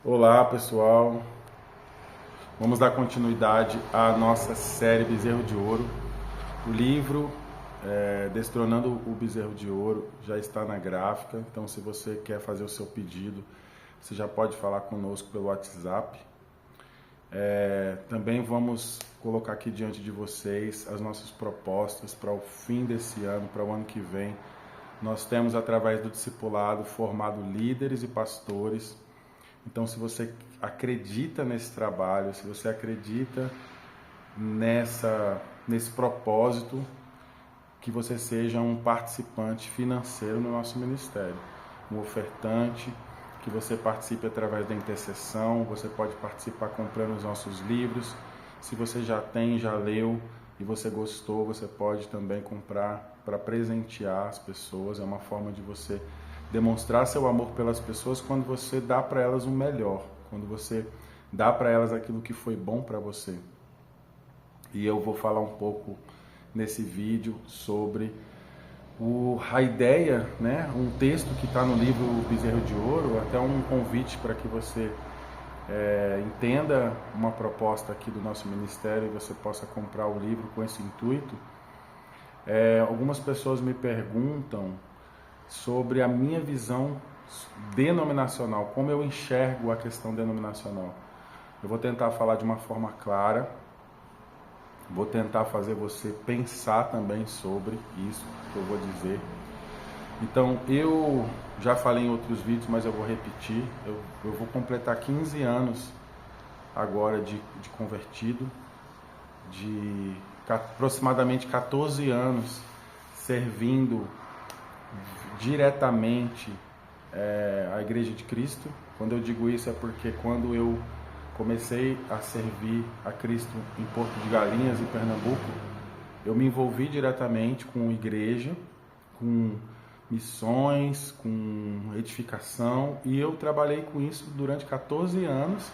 Olá pessoal, vamos dar continuidade à nossa série Bezerro de Ouro. O livro Destronando o Bezerro de Ouro já está na gráfica, então se você quer fazer o seu pedido, você já pode falar conosco pelo WhatsApp. Também vamos colocar aqui diante de vocês as nossas propostas para o fim desse ano, para o ano que vem. Nós temos, através do discipulado, formado líderes e pastores. Então, se você acredita nesse trabalho, se você acredita nesse propósito, que você seja um participante financeiro no nosso ministério, um ofertante, que você participe através da intercessão, você pode participar comprando os nossos livros. Se você já tem, já leu e você gostou, você pode também comprar para presentear as pessoas. É uma forma de você demonstrar seu amor pelas pessoas quando você dá para elas o melhor, quando você dá para elas aquilo que foi bom para você. E eu vou falar um pouco nesse vídeo sobre a ideia, né? Um texto que está no livro Bezerro de Ouro, até um convite para que você entenda uma proposta aqui do nosso ministério e você possa comprar o livro com esse intuito. Algumas pessoas me perguntam sobre a minha visão denominacional, como eu enxergo a questão denominacional. Eu vou tentar falar de uma forma clara, vou tentar fazer você pensar também sobre isso que eu vou dizer. Então, eu já falei em outros vídeos, mas eu vou repetir. Eu vou completar 15 anos agora de convertido, de aproximadamente 14 anos servindo diretamente a Igreja de Cristo. Quando eu digo isso é porque quando eu comecei a servir a Cristo em Porto de Galinhas, em Pernambuco, eu me envolvi diretamente com igreja, com missões, com edificação, e eu trabalhei com isso durante 14 anos,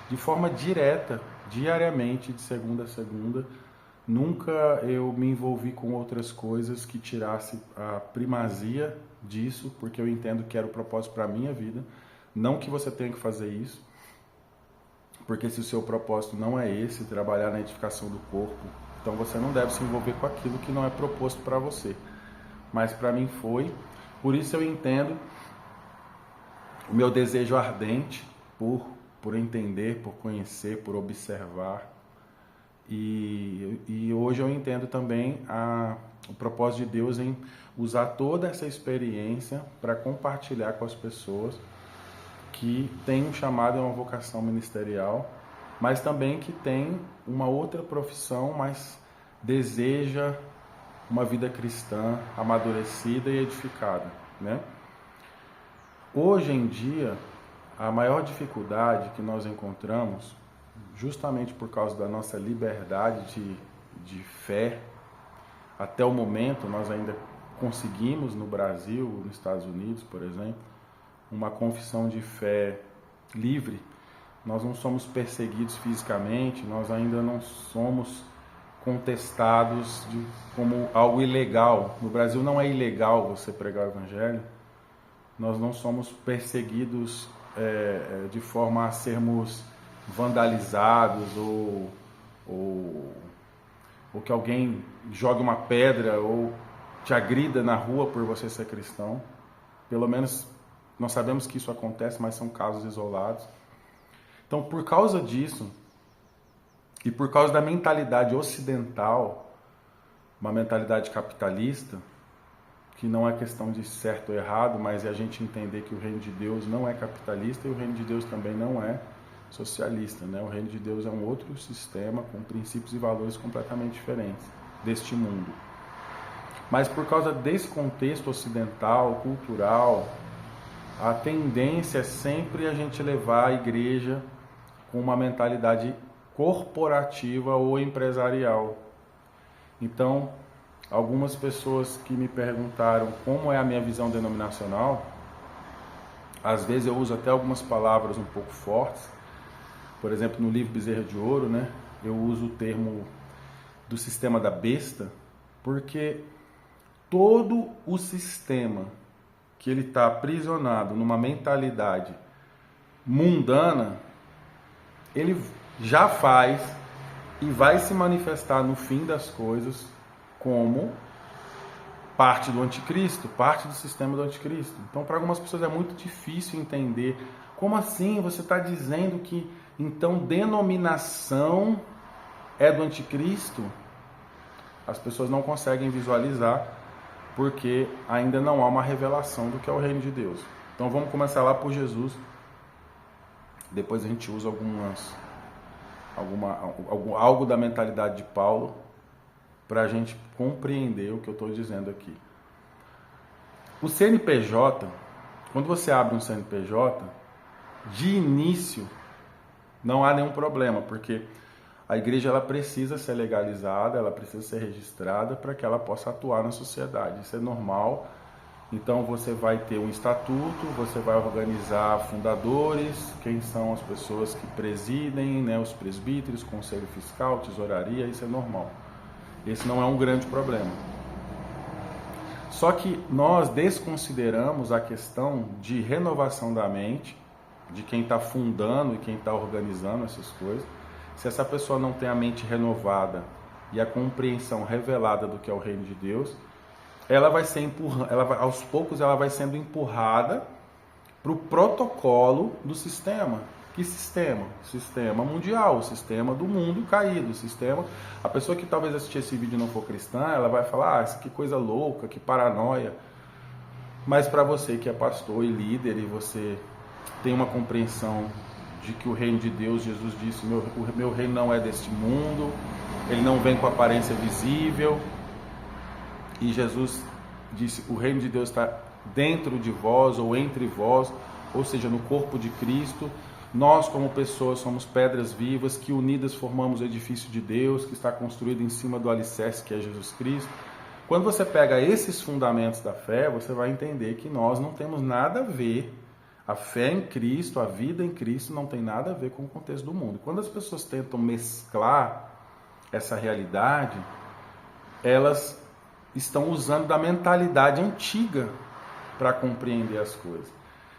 de forma direta, diariamente, de segunda a segunda. Nunca eu me envolvi com outras coisas que tirasse a primazia disso, porque eu entendo que era o propósito para a minha vida. Não que você tenha que fazer isso, porque se o seu propósito não é esse, trabalhar na edificação do corpo, então você não deve se envolver com aquilo que não é proposto para você. Mas para mim foi, por isso eu entendo o meu desejo ardente por entender, por conhecer, por observar. E hoje eu entendo também o propósito de Deus em usar toda essa experiência para compartilhar com as pessoas que têm um chamado e uma vocação ministerial, mas também que tem uma outra profissão, mas deseja uma vida cristã amadurecida e edificada, né? Hoje em dia, a maior dificuldade que nós encontramos, justamente por causa da nossa liberdade de fé, até o momento nós ainda conseguimos no Brasil, nos Estados Unidos, por exemplo, uma confissão de fé livre. Nós não somos perseguidos fisicamente, nós ainda não somos contestados como algo ilegal. No Brasil não é ilegal você pregar o evangelho. Nós não somos perseguidos de forma a sermos vandalizados ou que alguém jogue uma pedra ou te agrida na rua por você ser cristão. Pelo menos nós sabemos que isso acontece, mas são casos isolados. Então, por causa disso, e por causa da mentalidade ocidental, uma mentalidade capitalista, que não é questão de certo ou errado, mas é a gente entender que o reino de Deus não é capitalista e o reino de Deus também não é socialista, né? O reino de Deus é um outro sistema com princípios e valores completamente diferentes deste mundo. Mas por causa desse contexto ocidental, cultural, a tendência é sempre a gente levar a igreja com uma mentalidade corporativa ou empresarial. Então, algumas pessoas que me perguntaram como é a minha visão denominacional, às vezes eu uso até algumas palavras um pouco fortes. Por exemplo, no livro Bezerro de Ouro, né, eu uso o termo do sistema da besta, porque todo o sistema que ele está aprisionado numa mentalidade mundana, ele já faz e vai se manifestar no fim das coisas como parte do anticristo, parte do sistema do anticristo. Então, para algumas pessoas é muito difícil entender. Como assim? Você está dizendo que, então, denominação é do anticristo? As pessoas não conseguem visualizar porque ainda não há uma revelação do que é o reino de Deus. Então, vamos começar lá por Jesus. Depois a gente usa algo da mentalidade de Paulo para a gente compreender o que eu estou dizendo aqui. O CNPJ, quando você abre um CNPJ, de início não há nenhum problema, porque a igreja ela precisa ser legalizada, ela precisa ser registrada para que ela possa atuar na sociedade. Isso é normal. Então você vai ter um estatuto, você vai organizar fundadores, quem são as pessoas que presidem, né, os presbíteros, conselho fiscal, tesouraria, isso é normal. Esse não é um grande problema. Só que nós desconsideramos a questão de renovação da mente, de quem está fundando e quem está organizando essas coisas. Se essa pessoa não tem a mente renovada e a compreensão revelada do que é o reino de Deus, ela vai ser aos poucos ela vai sendo empurrada para o protocolo do sistema. Que sistema? O sistema mundial, o sistema do mundo caído, o sistema... A pessoa que talvez assistir esse vídeo e não for cristã, ela vai falar, que coisa louca, que paranoia. Mas para você que é pastor e líder e você tem uma compreensão de que o reino de Deus, Jesus disse, o meu reino não é deste mundo, ele não vem com aparência visível. E Jesus disse, o reino de Deus está dentro de vós ou entre vós, ou seja, no corpo de Cristo. Nós, como pessoas, somos pedras vivas que unidas formamos o edifício de Deus, que está construído em cima do alicerce que é Jesus Cristo. Quando você pega esses fundamentos da fé, você vai entender que nós não temos nada a ver. A fé em Cristo, a vida em Cristo não tem nada a ver com o contexto do mundo. Quando as pessoas tentam mesclar essa realidade, elas estão usando da mentalidade antiga para compreender as coisas.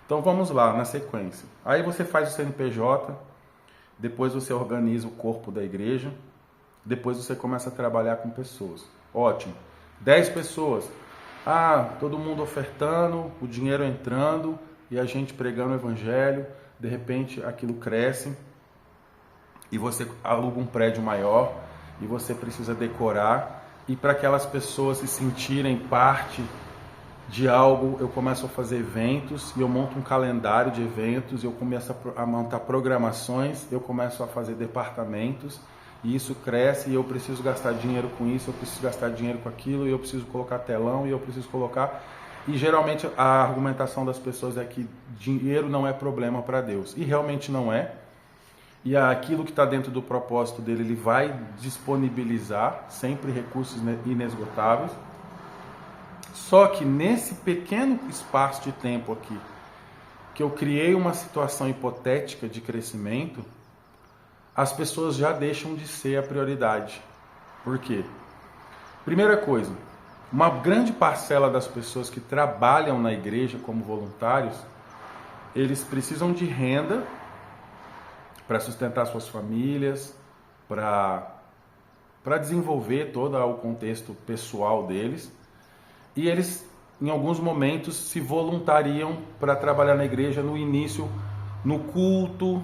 Então vamos lá, na sequência. Aí você faz o CNPJ, depois você organiza o corpo da igreja, depois você começa a trabalhar com pessoas. Ótimo. 10 pessoas. Todo mundo ofertando, o dinheiro entrando e a gente pregando o evangelho. De repente aquilo cresce e você aluga um prédio maior e você precisa decorar. E para aquelas pessoas se sentirem parte de algo, eu começo a fazer eventos e eu monto um calendário de eventos, eu começo a montar programações, eu começo a fazer departamentos e isso cresce e eu preciso gastar dinheiro com isso, eu preciso gastar dinheiro com aquilo e eu preciso colocar telão e eu preciso colocar... E geralmente a argumentação das pessoas é que dinheiro não é problema para Deus. E realmente não é. E aquilo que está dentro do propósito dele, ele vai disponibilizar sempre recursos inesgotáveis. Só que nesse pequeno espaço de tempo aqui, que eu criei uma situação hipotética de crescimento, as pessoas já deixam de ser a prioridade. Por quê? Primeira coisa, uma grande parcela das pessoas que trabalham na igreja como voluntários, eles precisam de renda para sustentar suas famílias, para desenvolver todo o contexto pessoal deles. E eles, em alguns momentos, se voluntariam para trabalhar na igreja no início, no culto.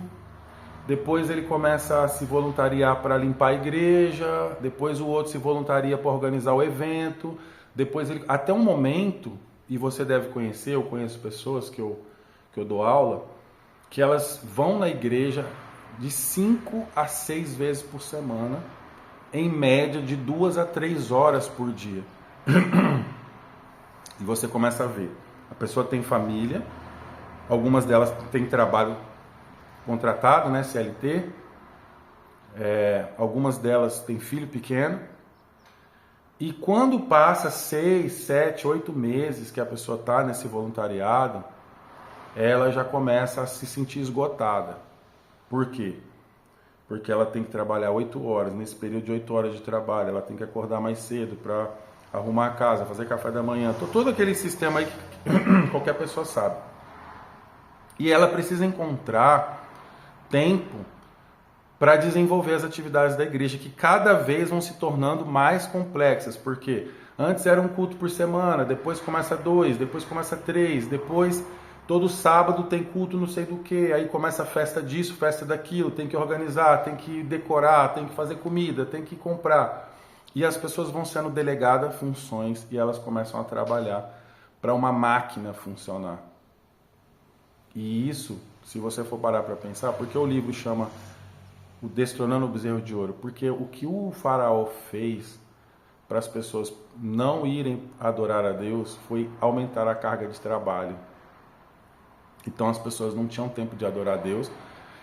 Depois ele começa a se voluntariar para limpar a igreja. Depois o outro se voluntaria para organizar o evento. Depois ele, até um momento, e você deve conhecer, eu conheço pessoas que eu dou aula, que elas vão na igreja de 5 a 6 vezes por semana, em média de 2 a 3 horas por dia. E você começa a ver, a pessoa tem família, algumas delas têm trabalho contratado, né, CLT, algumas delas têm filho pequeno, e quando passa 6, 7, 8 meses que a pessoa está nesse voluntariado, ela já começa a se sentir esgotada. Por quê? Porque ela tem que trabalhar 8 horas, nesse período de 8 horas de trabalho, ela tem que acordar mais cedo para arrumar a casa, fazer café da manhã, todo aquele sistema aí que qualquer pessoa sabe. E ela precisa encontrar tempo para desenvolver as atividades da igreja, que cada vez vão se tornando mais complexas, porque antes era um culto por semana, depois começa 2, depois começa 3, depois todo sábado tem culto não sei do que, aí começa a festa disso, festa daquilo, tem que organizar, tem que decorar, tem que fazer comida, tem que comprar. E as pessoas vão sendo delegadas funções e elas começam a trabalhar para uma máquina funcionar. E isso, se você for parar para pensar, porque o livro chama o Destronando o Bezerro de Ouro? Porque o que o faraó fez para as pessoas não irem adorar a Deus foi aumentar a carga de trabalho. Então as pessoas não tinham tempo de adorar a Deus.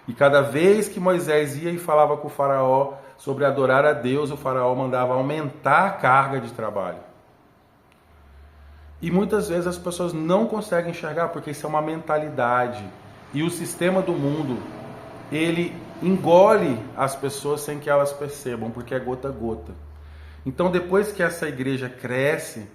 E cada vez que Moisés ia e falava com o faraó sobre adorar a Deus, o faraó mandava aumentar a carga de trabalho. E muitas vezes as pessoas não conseguem enxergar, porque isso é uma mentalidade. E o sistema do mundo, ele engole as pessoas sem que elas percebam, porque é gota a gota. Então depois que essa igreja cresce,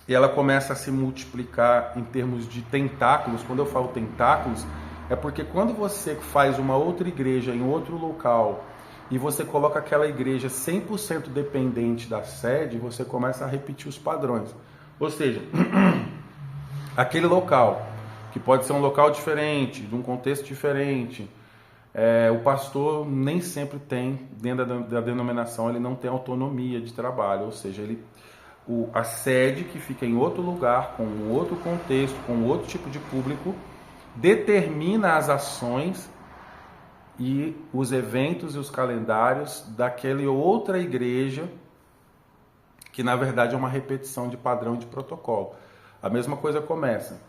e ela começa a se multiplicar em termos de tentáculos. Quando eu falo tentáculos, é porque quando você faz uma outra igreja em outro local e você coloca aquela igreja 100% dependente da sede, você começa a repetir os padrões. Ou seja, aquele local, que pode ser um local diferente, de um contexto diferente, o pastor nem sempre tem, dentro da denominação, ele não tem autonomia de trabalho, ou seja, a sede que fica em outro lugar, com um outro contexto, com outro tipo de público, determina as ações e os eventos e os calendários daquela outra igreja, que na verdade é uma repetição de padrão de protocolo. A mesma coisa começa.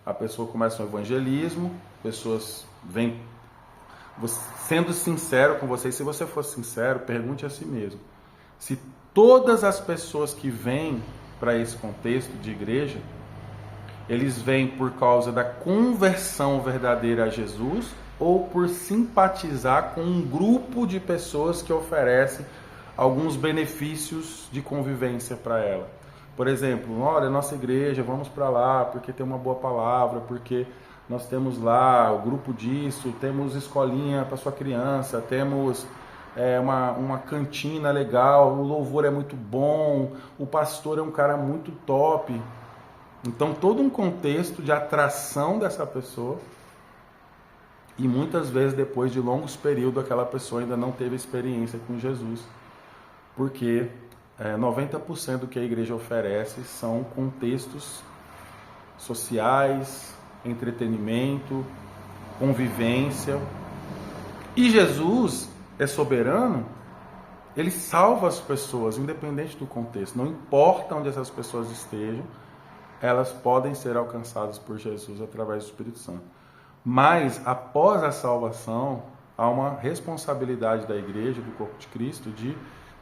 A pessoa começa um evangelismo, pessoas vêm. Sendo sincero com você, se você for sincero, pergunte a si mesmo. Se todas as pessoas que vêm para esse contexto de igreja, eles vêm por causa da conversão verdadeira a Jesus ou por simpatizar com um grupo de pessoas que oferecem alguns benefícios de convivência para ela. Por exemplo, olha, nossa igreja, vamos para lá porque tem uma boa palavra, porque nós temos lá o grupo disso, temos escolinha para sua criança, temos uma cantina legal, o louvor é muito bom, o pastor é um cara muito top. Então todo um contexto de atração dessa pessoa, e muitas vezes depois de longos períodos aquela pessoa ainda não teve experiência com Jesus, porque 90% do que a igreja oferece são contextos sociais, entretenimento, convivência. E Jesus é soberano, ele salva as pessoas, independente do contexto. Não importa onde essas pessoas estejam, elas podem ser alcançadas por Jesus através do Espírito Santo. Mas, após a salvação, há uma responsabilidade da igreja, do corpo de Cristo, de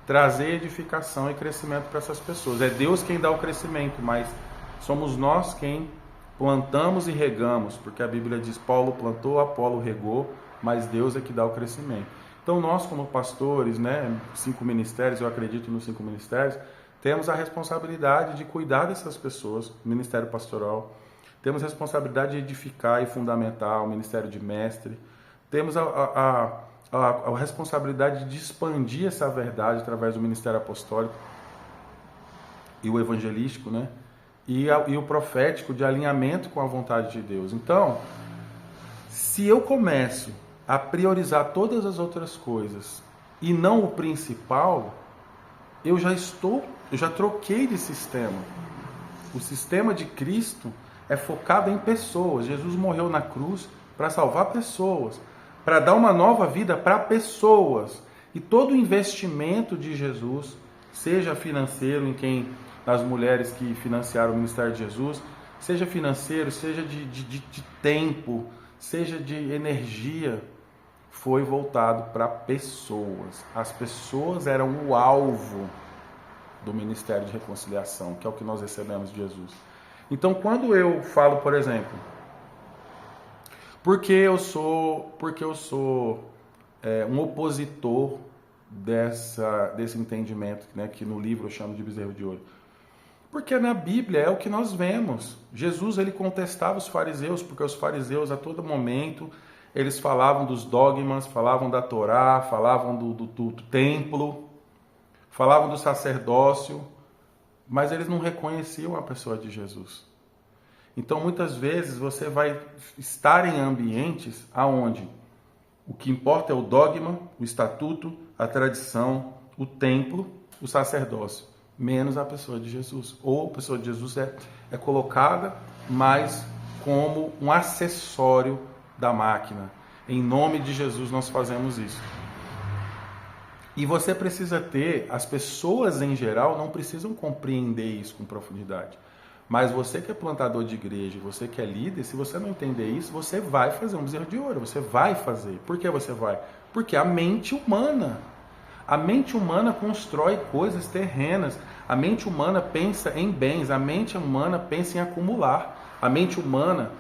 trazer edificação e crescimento para essas pessoas. É Deus quem dá o crescimento, mas somos nós quem plantamos e regamos, porque a Bíblia diz: Paulo plantou, Apolo regou, mas Deus é que dá o crescimento. Então nós, como pastores, 5 ministérios, eu acredito nos 5 ministérios, temos a responsabilidade de cuidar dessas pessoas, o ministério pastoral, temos a responsabilidade de edificar e fundamentar o ministério de mestre, temos a responsabilidade de expandir essa verdade através do ministério apostólico e o evangelístico, e o profético, de alinhamento com a vontade de Deus. Então, se eu começo a priorizar todas as outras coisas e não o principal, eu já troquei de sistema. O sistema de Cristo é focado em pessoas. Jesus morreu na cruz para salvar pessoas, para dar uma nova vida para pessoas. E todo o investimento de Jesus, seja financeiro, nas mulheres que financiaram o ministério de Jesus, seja financeiro, seja de tempo, seja de energia, foi voltado para pessoas. As pessoas eram o alvo do ministério de reconciliação, que é o que nós recebemos de Jesus. Então, quando eu falo, por exemplo, porque eu sou um opositor desse entendimento, que no livro eu chamo de bezerro de ouro. Porque na Bíblia é o que nós vemos. Jesus, ele contestava os fariseus, porque os fariseus a todo momento eles falavam dos dogmas, falavam da Torá, falavam do templo, falavam do sacerdócio, mas eles não reconheciam a pessoa de Jesus. Então, muitas vezes, você vai estar em ambientes aonde o que importa é o dogma, o estatuto, a tradição, o templo, o sacerdócio, menos a pessoa de Jesus. Ou a pessoa de Jesus é colocada mais como um acessório da máquina. Em nome de Jesus nós fazemos isso. E você precisa ter, as pessoas em geral não precisam compreender isso com profundidade. Mas você que é plantador de igreja, você que é líder, se você não entender isso, você vai fazer um bezerro de ouro, você vai fazer. Por que você vai? Porque a mente humana constrói coisas terrenas, a mente humana pensa em bens, a mente humana pensa em acumular, a mente humana,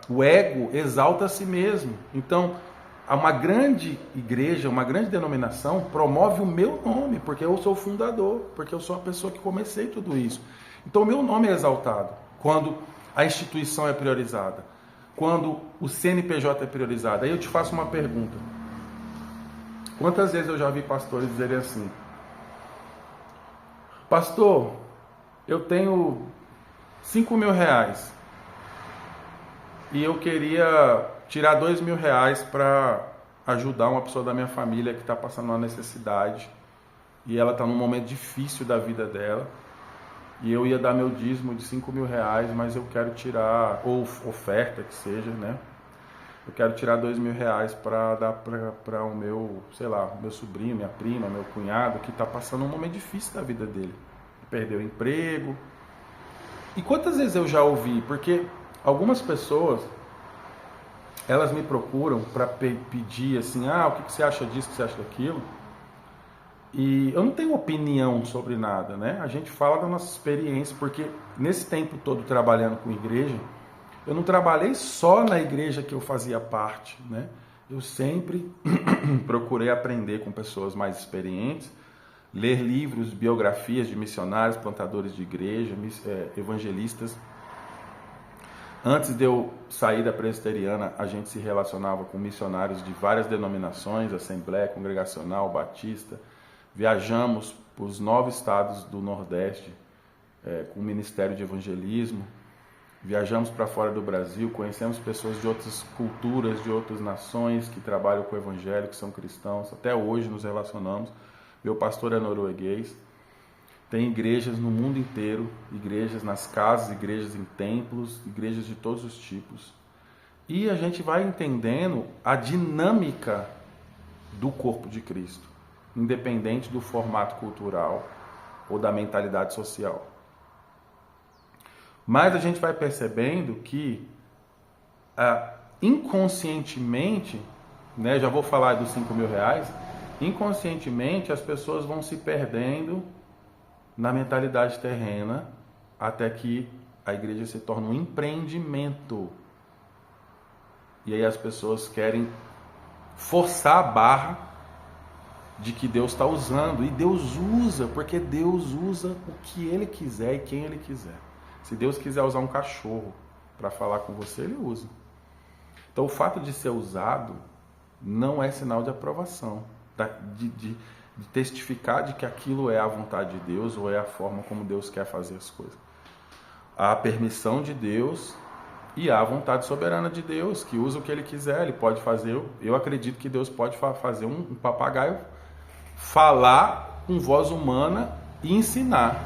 o ego exalta a si mesmo. Então, uma grande igreja, uma grande denominação promove o meu nome, porque eu sou o fundador, porque eu sou a pessoa que comecei tudo isso. Então o meu nome é exaltado quando a instituição é priorizada, quando o CNPJ é priorizado. Aí eu te faço uma pergunta. Quantas vezes eu já vi pastores dizerem assim: pastor, eu tenho 5 mil reais e eu queria tirar 2 mil reais para ajudar uma pessoa da minha família que está passando uma necessidade e ela está num momento difícil da vida dela, e eu ia dar meu dízimo de 5 mil reais, mas eu quero tirar, ou oferta que seja, né? Eu quero tirar 2 mil reais para dar para o meu, sei lá, meu sobrinho, minha prima, meu cunhado, que está passando um momento difícil da vida dele. Perdeu o emprego. E quantas vezes eu já ouvi, porque algumas pessoas, elas me procuram para pedir assim, o que você acha disso, o que você acha daquilo? E eu não tenho opinião sobre nada, né? A gente fala da nossa experiência, porque nesse tempo todo trabalhando com igreja, eu não trabalhei só na igreja que eu fazia parte, né? Eu sempre procurei aprender com pessoas mais experientes, ler livros, biografias de missionários, plantadores de igreja, evangelistas. Antes de eu sair da presbiteriana, a gente se relacionava com missionários de várias denominações, Assembleia Congregacional, Batista. Viajamos para os 9 estados do Nordeste com o Ministério de Evangelismo. Viajamos para fora do Brasil, conhecemos pessoas de outras culturas, de outras nações que trabalham com o Evangelho, que são cristãos. Até hoje nos relacionamos. Meu pastor é norueguês. Tem igrejas no mundo inteiro, igrejas nas casas, igrejas em templos, igrejas de todos os tipos. E a gente vai entendendo a dinâmica do corpo de Cristo, independente do formato cultural ou da mentalidade social. Mas a gente vai percebendo que inconscientemente, né, já vou falar dos 5 mil reais, inconscientemente as pessoas vão se perdendo na mentalidade terrena, até que a igreja se torna um empreendimento. E aí as pessoas querem forçar a barra de que Deus está usando. E Deus usa, porque Deus usa o que Ele quiser e quem Ele quiser. Se Deus quiser usar um cachorro para falar com você, Ele usa. Então o fato de ser usado não é sinal de aprovação, de testificar de que aquilo é a vontade de Deus ou é a forma como Deus quer fazer as coisas. Há a permissão de Deus e há a vontade soberana de Deus, que usa o que Ele quiser. Ele pode fazer, eu acredito que Deus pode fazer um papagaio falar com voz humana e ensinar.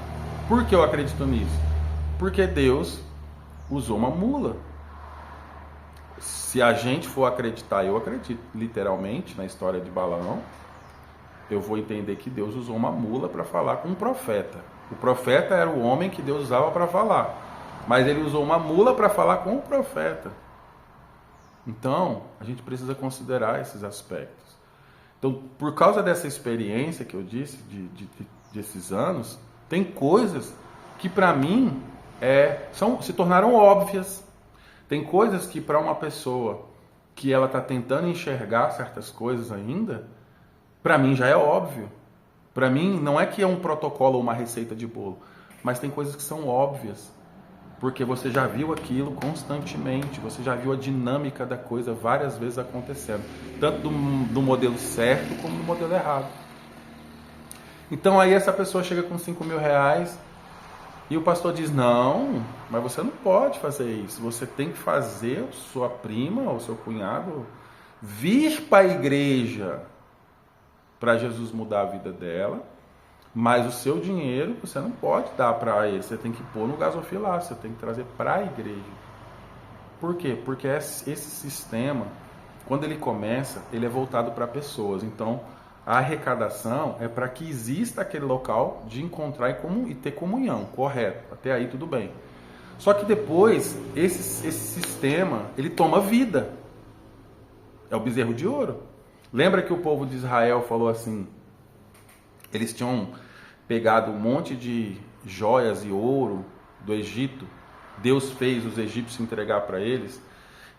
Por que eu acredito nisso? Porque Deus usou uma mula. Se a gente for acreditar, eu acredito literalmente na história de Balaão, eu vou entender que Deus usou uma mula para falar com um profeta. O profeta era o homem que Deus usava para falar, mas ele usou uma mula para falar com o profeta. Então, a gente precisa considerar esses aspectos. Então, por causa dessa experiência que eu disse, desses anos, tem coisas que para mim se tornaram óbvias. Tem coisas que para uma pessoa que ela está tentando enxergar certas coisas ainda, para mim já é óbvio. Para mim, não é que é um protocolo ou uma receita de bolo, mas tem coisas que são óbvias, porque você já viu aquilo constantemente, você já viu a dinâmica da coisa várias vezes acontecendo, tanto do modelo certo como do modelo errado. Então aí essa pessoa chega com 5 mil reais e o pastor diz, não, mas você não pode fazer isso, você tem que fazer sua prima ou seu cunhado vir para a igreja para Jesus mudar a vida dela, mas o seu dinheiro você não pode dar para ele, você tem que pôr no gasofilar, você tem que trazer para a igreja. Por quê? Porque esse sistema, quando ele começa, ele é voltado para pessoas. Então, a arrecadação é para que exista aquele local de encontrar e ter comunhão, correto. Até aí tudo bem. Só que depois, esse sistema, ele toma vida. É o bezerro de ouro. Lembra que o povo de Israel falou assim, eles tinham pegado um monte de joias e ouro do Egito, Deus fez os egípcios entregar para eles,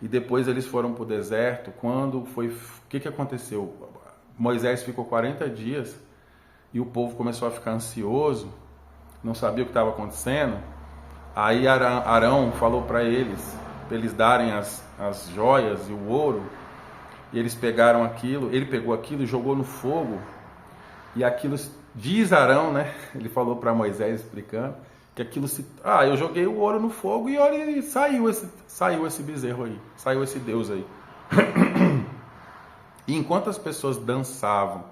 e depois eles foram para o deserto. Quando foi, o que aconteceu? Moisés ficou 40 dias e o povo começou a ficar ansioso, não sabia o que estava acontecendo. Aí Arão falou para eles darem as joias e o ouro, e eles pegaram aquilo, ele pegou aquilo e jogou no fogo, e aquilo, diz Arão, né? Ele falou para Moisés explicando, que aquilo eu joguei o ouro no fogo e olha, saiu esse bezerro aí, saiu esse Deus aí. E enquanto as pessoas dançavam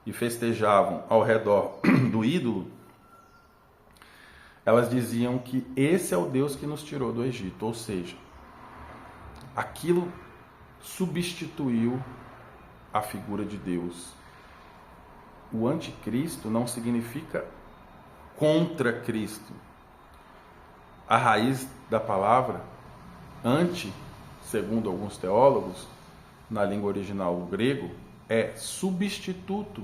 e festejavam ao redor do ídolo, elas diziam que esse é o Deus que nos tirou do Egito, ou seja, aquilo substituiu a figura de Deus. O anticristo não significa contra Cristo. A raiz da palavra anti, segundo alguns teólogos, na língua original o grego, é substituto.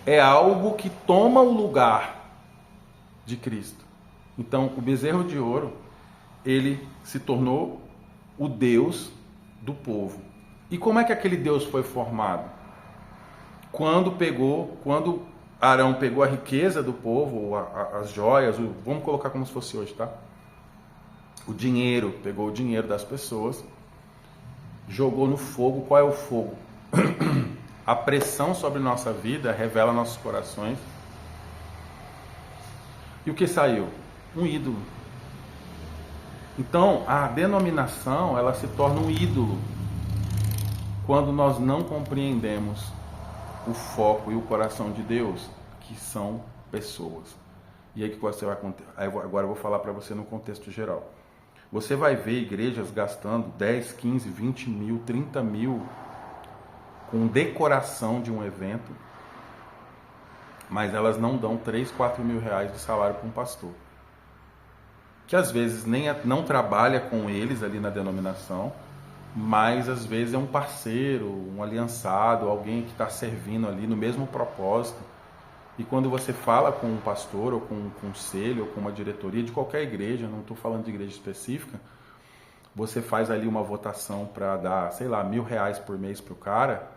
É algo que toma o lugar de Cristo. Então, o bezerro de ouro, ele se tornou o Deus do povo. E como é que aquele Deus foi formado? Quando Arão pegou a riqueza do povo, as joias, vamos colocar como se fosse hoje, tá? O dinheiro, pegou o dinheiro das pessoas, jogou no fogo. Qual é o fogo? A pressão sobre nossa vida revela nossos corações. E o que saiu? Um ídolo. Então, a denominação, ela se torna um ídolo quando nós não compreendemos o foco e o coração de Deus, que são pessoas. E aí que você vai agora eu vou falar para você no contexto geral. Você vai ver igrejas gastando 10, 15, 20 mil, 30 mil com decoração de um evento, mas elas não dão 3, 4 mil reais de salário para um pastor, que às vezes não trabalha com eles ali na denominação, mas às vezes é um parceiro, um aliançado, alguém que está servindo ali no mesmo propósito. E quando você fala com um pastor, ou com um conselho, ou com uma diretoria de qualquer igreja, não estou falando de igreja específica, você faz ali uma votação para dar, sei lá, R$1.000 por mês para o cara,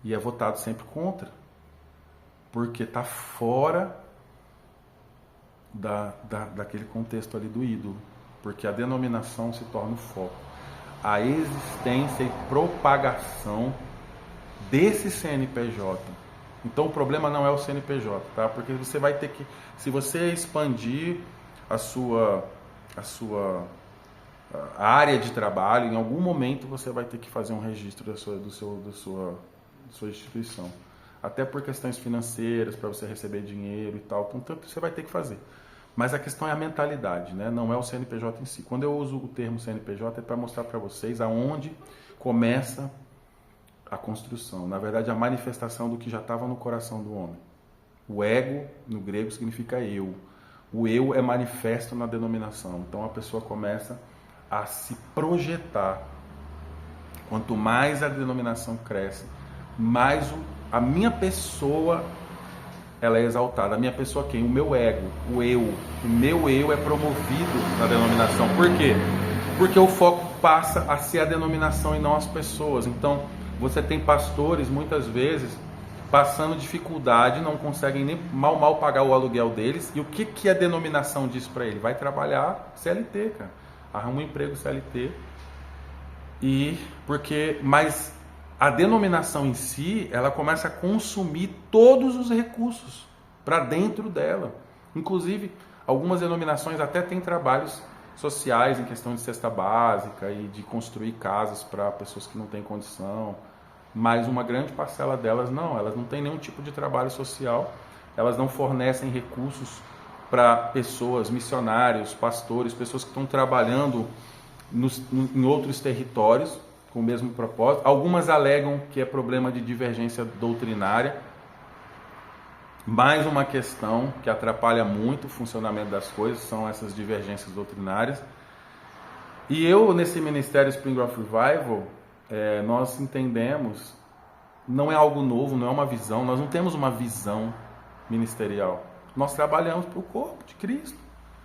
e é votado sempre contra, porque está fora daquele contexto ali do ídolo, porque a denominação se torna o foco. A existência e propagação desse CNPJ. Então o problema não é o CNPJ, tá? Porque você vai ter que, se você expandir a sua área de trabalho, em algum momento você vai ter que fazer um registro da sua instituição. Até por questões financeiras, para você receber dinheiro e tal, então você vai ter que fazer. Mas a questão é a mentalidade, né? Não é o CNPJ em si. Quando eu uso o termo CNPJ é para mostrar para vocês aonde começa a construção. Na verdade, a manifestação do que já estava no coração do homem. O ego, no grego, significa eu. O eu é manifesto na denominação. Então a pessoa começa a se projetar. Quanto mais a denominação cresce, mais a minha pessoa ela é exaltada. A minha pessoa quem? O meu ego, o eu. O meu eu é promovido na denominação. Por quê? Porque o foco passa a ser a denominação e não as pessoas. Então, você tem pastores, muitas vezes, passando dificuldade, não conseguem nem mal pagar o aluguel deles. E o que a denominação diz para ele? Vai trabalhar CLT, cara. Arruma um emprego CLT. Mas a denominação em si, ela começa a consumir todos os recursos para dentro dela. Inclusive, algumas denominações até têm trabalhos sociais em questão de cesta básica e de construir casas para pessoas que não têm condição. Mas uma grande parcela delas não, elas não têm nenhum tipo de trabalho social, elas não fornecem recursos para pessoas, missionários, pastores, pessoas que estão trabalhando em outros territórios com o mesmo propósito. Algumas alegam que é problema de divergência doutrinária, mais uma questão que atrapalha muito o funcionamento das coisas, são essas divergências doutrinárias. E eu, nesse Ministério Spring of Revival, nós entendemos, não é algo novo, não é uma visão, nós não temos uma visão ministerial. Nós trabalhamos para o corpo de Cristo,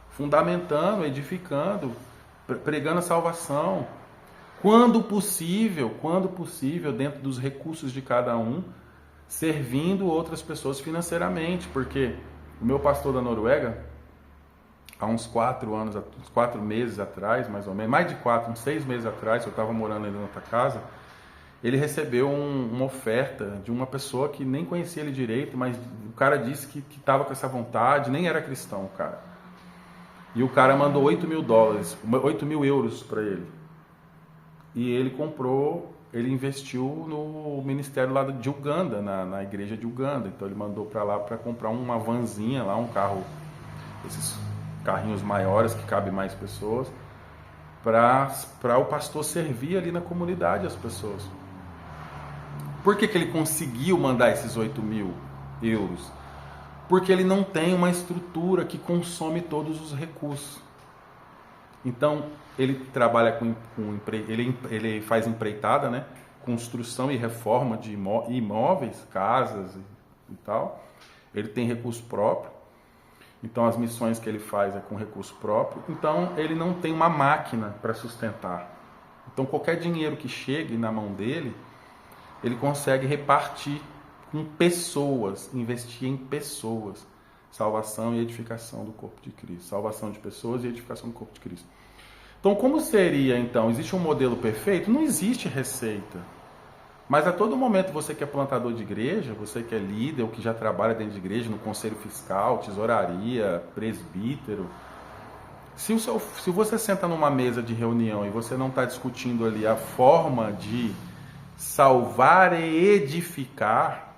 fundamentando, edificando, pregando a salvação. Quando possível, dentro dos recursos de cada um, servindo outras pessoas financeiramente, porque o meu pastor da Noruega, há uns 4 meses atrás, mais ou menos, mais de 4, uns 6 meses atrás, eu estava morando ali na outra casa, ele recebeu uma oferta de uma pessoa que nem conhecia ele direito, mas o cara disse que estava com essa vontade, nem era cristão o cara. E o cara mandou $8.000, 8.000 euros para ele. E ele investiu no ministério lá de Uganda, na igreja de Uganda. Então ele mandou para lá para comprar uma vanzinha lá, um carro, esses carrinhos maiores que cabem mais pessoas, para o pastor servir ali na comunidade as pessoas. Por que ele conseguiu mandar esses 8.000 euros? Porque ele não tem uma estrutura que consome todos os recursos. Então, ele trabalha ele faz empreitada, né? Construção e reforma de imóveis, casas e tal. Ele tem recurso próprio. Então, as missões que ele faz é com recurso próprio. Então, ele não tem uma máquina para sustentar. Então, qualquer dinheiro que chegue na mão dele, ele consegue repartir com pessoas, investir em pessoas. Salvação e edificação do corpo de Cristo. Salvação de pessoas e edificação do corpo de Cristo. Então, como seria, então? Existe um modelo perfeito? Não existe receita. Mas a todo momento você que é plantador de igreja, você que é líder ou que já trabalha dentro de igreja, no conselho fiscal, tesouraria, presbítero, se você senta numa mesa de reunião e você não está discutindo ali a forma de salvar e edificar,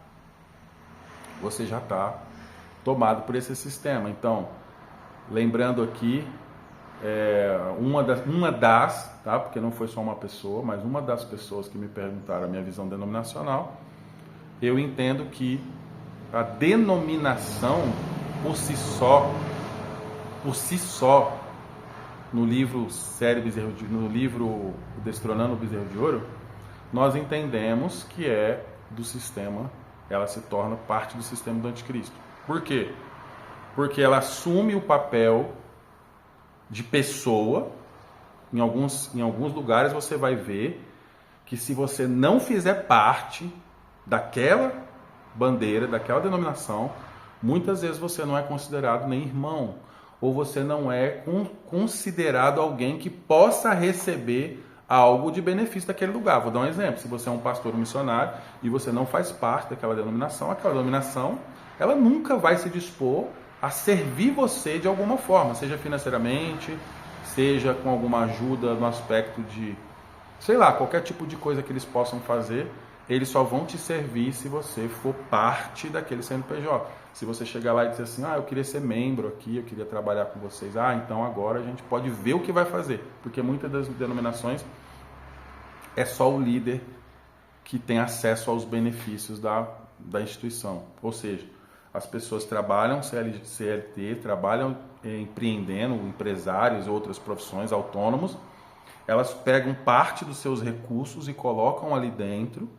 você já está tomado por esse sistema. Então, lembrando aqui, tá? Porque não foi só uma pessoa, mas uma das pessoas que me perguntaram a minha visão denominacional, eu entendo que a denominação por si só, no livro no livro Destronando o Bezerro de Ouro, nós entendemos que é do sistema, ela se torna parte do sistema do anticristo. Por quê? Porque ela assume o papel de pessoa. Em alguns lugares você vai ver que se você não fizer parte daquela bandeira, daquela denominação, muitas vezes você não é considerado nem irmão, ou você não é considerado alguém que possa receber algo de benefício daquele lugar. Vou dar um exemplo. Se você é um pastor ou missionário e você não faz parte daquela denominação, aquela denominação, ela nunca vai se dispor a servir você de alguma forma, seja financeiramente, seja com alguma ajuda no aspecto de, sei lá, qualquer tipo de coisa que eles possam fazer, eles só vão te servir se você for parte daquele CNPJ. Se você chegar lá e dizer assim, eu queria ser membro aqui, eu queria trabalhar com vocês, então agora a gente pode ver o que vai fazer, porque muitas das denominações é só o líder que tem acesso aos benefícios da instituição. Ou seja, as pessoas trabalham CLT, trabalham empreendendo, empresários, outras profissões, autônomos, elas pegam parte dos seus recursos e colocam ali dentro,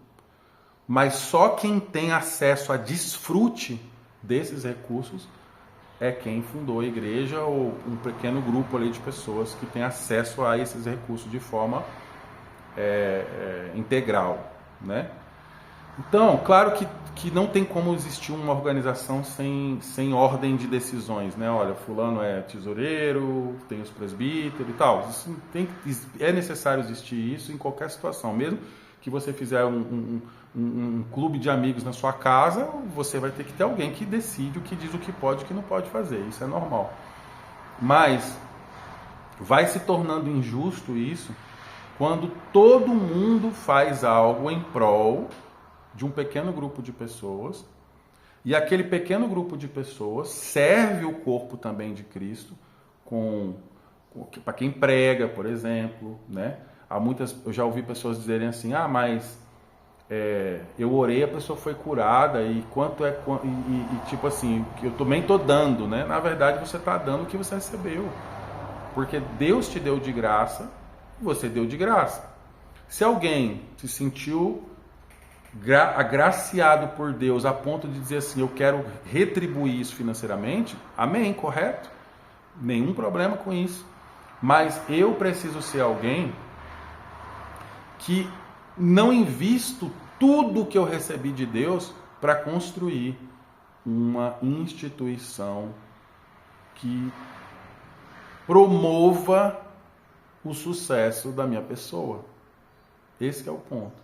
mas só quem tem acesso a desfrute desses recursos é quem fundou a igreja ou um pequeno grupo ali de pessoas que tem acesso a esses recursos de forma integral, né? Então, claro que não tem como existir uma organização sem ordem de decisões, né? Olha, fulano é tesoureiro, tem os presbíteros e tal. É necessário existir isso em qualquer situação. Mesmo que você fizer um clube de amigos na sua casa, você vai ter que ter alguém que decide o que diz o que pode e o que não pode fazer. Isso é normal. Mas vai se tornando injusto isso quando todo mundo faz algo em prol de um pequeno grupo de pessoas, e aquele pequeno grupo de pessoas serve o corpo também de Cristo para quem prega, por exemplo, né? Eu já ouvi pessoas dizerem assim: mas eu orei, a pessoa foi curada, e tipo assim, eu também estou dando, né? Na verdade, você está dando o que você recebeu, porque Deus te deu de graça, e você deu de graça. Se alguém se sentiu agraciado por Deus a ponto de dizer assim: eu quero retribuir isso financeiramente, amém, correto? Nenhum problema com isso. Mas eu preciso ser alguém que não invisto tudo que eu recebi de Deus para construir uma instituição que promova o sucesso da minha pessoa. Esse é o ponto.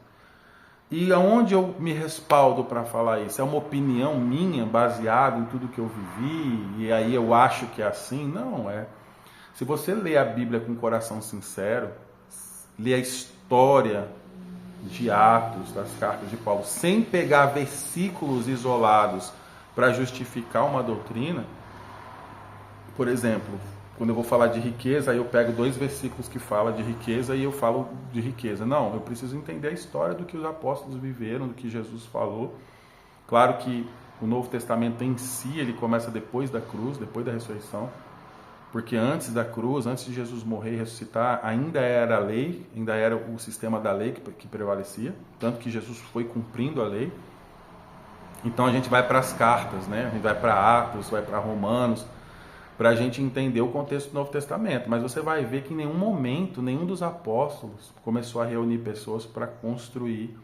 E aonde eu me respaldo para falar isso? É uma opinião minha, baseada em tudo que eu vivi, e aí eu acho que é assim? Não, é. Se você lê a Bíblia com o coração sincero, lê a história de Atos, das cartas de Paulo, sem pegar versículos isolados para justificar uma doutrina, por exemplo, quando eu vou falar de riqueza, aí eu pego 2 versículos que falam de riqueza e eu falo de riqueza. Não, eu preciso entender a história do que os apóstolos viveram, do que Jesus falou. Claro que o Novo Testamento em si, ele começa depois da cruz, depois da ressurreição. Porque antes da cruz, antes de Jesus morrer e ressuscitar, ainda era a lei, ainda era o sistema da lei que prevalecia. Tanto que Jesus foi cumprindo a lei. Então a gente vai para as cartas, né? A gente vai para Atos, vai para Romanos, para a gente entender o contexto do Novo Testamento. Mas você vai ver que em nenhum momento, nenhum dos apóstolos começou a reunir pessoas para construir.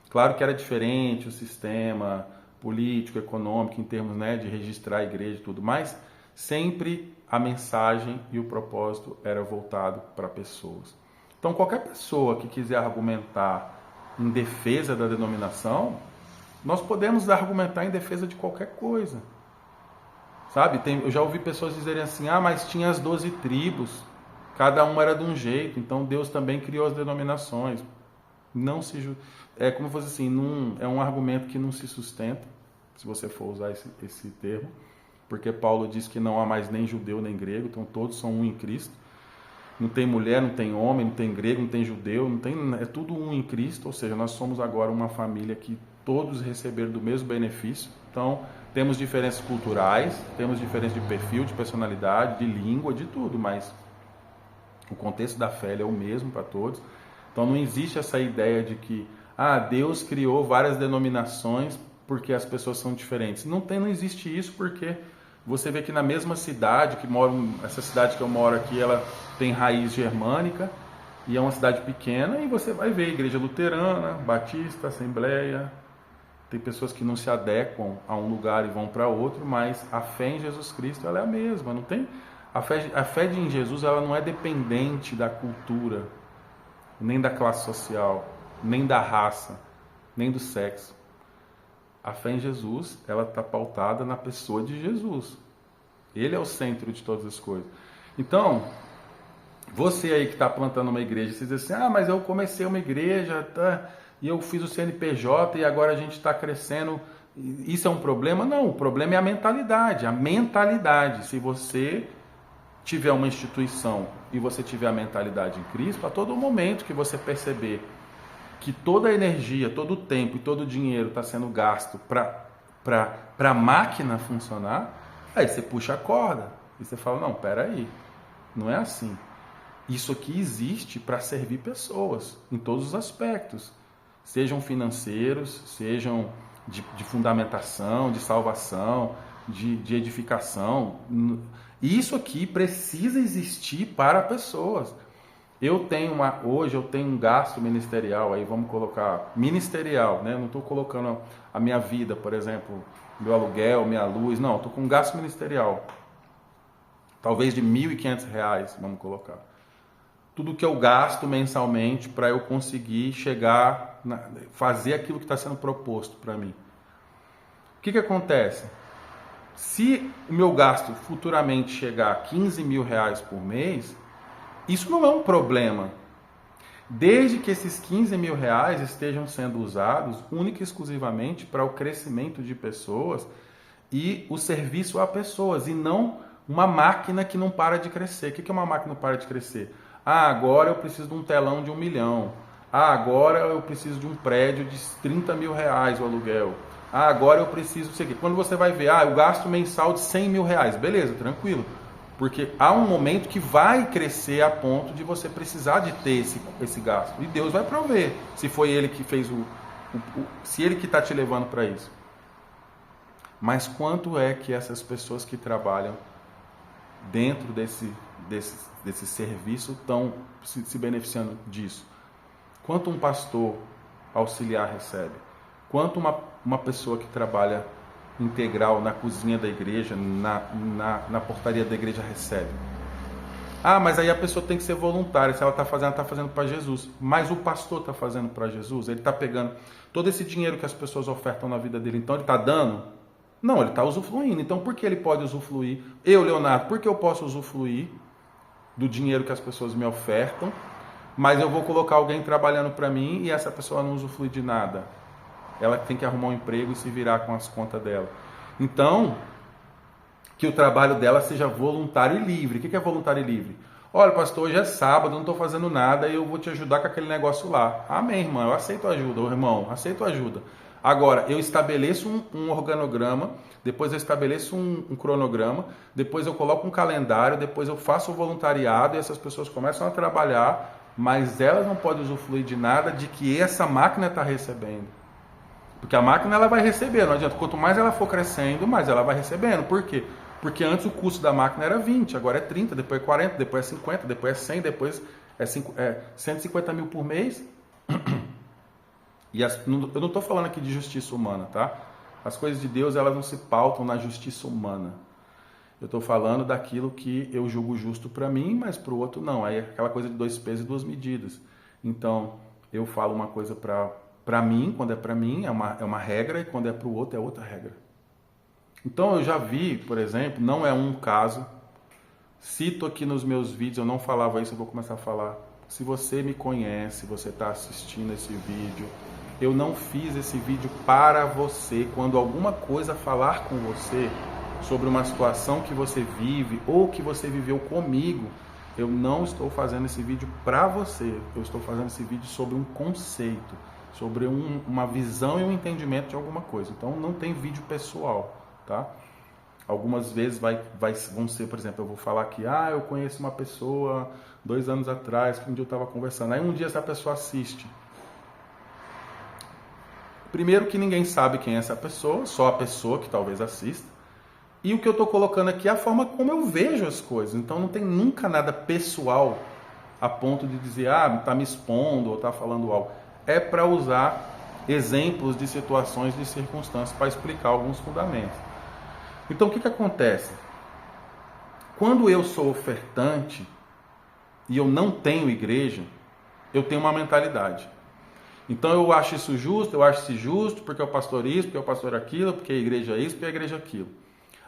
Claro que era diferente o sistema político, econômico, em termos, né, de registrar a igreja e tudo, mas sempre a mensagem e o propósito era voltado para pessoas. Então, qualquer pessoa que quiser argumentar em defesa da denominação, nós podemos argumentar em defesa de qualquer coisa. Sabe, eu já ouvi pessoas dizerem assim: mas tinha as 12 tribos, cada uma era de um jeito, então Deus também criou as denominações. Não se é como fosse assim, é um argumento que não se sustenta, se você for usar esse termo, porque Paulo diz que não há mais nem judeu nem grego, então todos são um em Cristo. Não tem mulher, não tem homem, não tem grego, não tem judeu, é tudo um em Cristo, ou seja, nós somos agora uma família que todos receberam do mesmo benefício. Então, temos diferenças culturais, temos diferenças de perfil, de personalidade, de língua, de tudo, mas o contexto da fé é o mesmo para todos. Então não existe essa ideia de que Deus criou várias denominações porque as pessoas são diferentes. Não existe isso, porque você vê que na mesma cidade, essa cidade que eu moro aqui, ela tem raiz germânica e é uma cidade pequena, e você vai ver igreja luterana, batista, assembleia. Tem pessoas que não se adequam a um lugar e vão para outro, mas a fé em Jesus Cristo ela é a mesma. Não tem a fé em Jesus, ela não é dependente da cultura, nem da classe social, nem da raça, nem do sexo. A fé em Jesus, ela está pautada na pessoa de Jesus. Ele é o centro de todas as coisas. Então, você aí que está plantando uma igreja, você diz assim: mas eu comecei uma igreja, tá? E eu fiz o CNPJ e agora a gente está crescendo. Isso é um problema? Não, o problema é a mentalidade. A mentalidade. Se você tiver uma instituição e você tiver a mentalidade em Cristo, a todo momento que você perceber que toda a energia, todo o tempo e todo o dinheiro está sendo gasto para a máquina funcionar, aí você puxa a corda e você fala: não, peraí, não é assim. Isso aqui existe para servir pessoas em todos os aspectos. Sejam financeiros, sejam de fundamentação, de salvação, de edificação. Isso aqui precisa existir para pessoas. Hoje eu tenho um gasto ministerial, aí vamos colocar ministerial, né? Não estou colocando a minha vida, por exemplo, meu aluguel, minha luz, não, estou com um gasto ministerial, talvez de R$ 1.500, vamos colocar. Tudo que eu gasto mensalmente para eu conseguir fazer aquilo que está sendo proposto para mim. O que acontece? Se o meu gasto futuramente chegar a R$ 15.000 por mês, isso não é um problema, desde que esses R$ 15.000 estejam sendo usados única e exclusivamente para o crescimento de pessoas e o serviço a pessoas, e não uma máquina que não para de crescer. O que é uma máquina que não para de crescer? Agora eu preciso de um telão de 1 milhão. Agora eu preciso de um prédio de R$ 30.000 o aluguel. Agora eu preciso... Quando você vai ver, eu gasto mensal de R$ 100.000. Beleza, tranquilo. Porque há um momento que vai crescer a ponto de você precisar de ter esse gasto. E Deus vai prover, se foi Ele que fez se Ele que está te levando para isso. Mas quanto é que essas pessoas que trabalham dentro desse serviço estão se beneficiando disso? Quanto um pastor auxiliar recebe? Quanto uma pessoa que trabalha integral na cozinha da igreja, na portaria da igreja recebe? Mas aí a pessoa tem que ser voluntária. Se ela está fazendo para Jesus. Mas o pastor está fazendo para Jesus? Ele está pegando todo esse dinheiro que as pessoas ofertam na vida dele, então ele está dando? Não, ele está usufruindo. Então por que ele pode usufruir? Eu, Leonardo, por que eu posso usufruir do dinheiro que as pessoas me ofertam, mas eu vou colocar alguém trabalhando para mim e essa pessoa não usufrui de nada? Ela tem que arrumar um emprego e se virar com as contas dela. Então, que o trabalho dela seja voluntário e livre. O que é voluntário e livre? Olha, pastor, hoje é sábado, não estou fazendo nada e eu vou te ajudar com aquele negócio lá. Amém, irmão, eu aceito ajuda. Irmão, aceito ajuda. Agora, eu estabeleço um organograma, depois eu estabeleço um cronograma, depois eu coloco um calendário, depois eu faço o voluntariado e essas pessoas começam a trabalhar, mas elas não podem usufruir de nada de que essa máquina está recebendo. Porque a máquina ela vai receber, não adianta. Quanto mais ela for crescendo, mais ela vai recebendo. Por quê? Porque antes o custo da máquina era 20, agora é 30, depois é 40, depois é 50, depois é 100, depois é 150 mil por mês. E eu não estou falando aqui de justiça humana, tá? As coisas de Deus elas não se pautam na justiça humana. Eu estou falando daquilo que eu julgo justo para mim, mas para o outro não. Aí é aquela coisa de 2 pesos e 2 medidas. Então, eu falo uma coisa para mim, quando é para mim, é uma regra, e quando é para o outro, é outra regra. Então, eu já vi, por exemplo, não é um caso, cito aqui nos meus vídeos, eu não falava isso, eu vou começar a falar. Se você me conhece, você está assistindo esse vídeo, eu não fiz esse vídeo para você. Quando alguma coisa falar com você sobre uma situação que você vive ou que você viveu comigo, eu não estou fazendo esse vídeo para você. Eu estou fazendo esse vídeo sobre um conceito, sobre uma visão e um entendimento de alguma coisa. Então não tem vídeo pessoal, tá? Algumas vezes vão ser, por exemplo, eu vou falar que eu conheço uma pessoa 2 anos atrás, que um dia eu estava conversando. Aí um dia essa pessoa assiste. Primeiro que ninguém sabe quem é essa pessoa, só a pessoa que talvez assista. E o que eu estou colocando aqui é a forma como eu vejo as coisas. Então não tem nunca nada pessoal a ponto de dizer, está me expondo ou está falando algo. É para usar exemplos de situações, de circunstâncias, para explicar alguns fundamentos. Então o que acontece? Quando eu sou ofertante e eu não tenho igreja, eu tenho uma mentalidade. Então eu acho isso justo, porque é o pastor isso, porque é o pastor aquilo, porque a igreja é isso, porque a igreja é aquilo.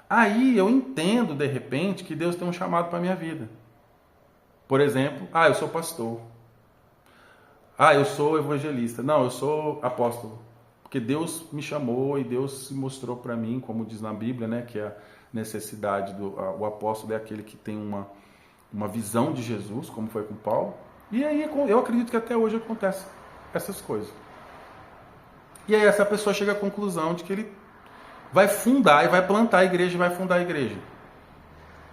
Aí eu entendo, de repente, que Deus tem um chamado para a minha vida. Por exemplo, eu sou pastor. Eu sou evangelista. Não, eu sou apóstolo. Porque Deus me chamou e Deus se mostrou para mim, como diz na Bíblia, né, que a necessidade o apóstolo é aquele que tem uma visão de Jesus, como foi com Paulo. E aí eu acredito que até hoje acontece essas coisas. E aí essa pessoa chega à conclusão de que ele vai fundar e vai plantar a igreja e vai fundar a igreja.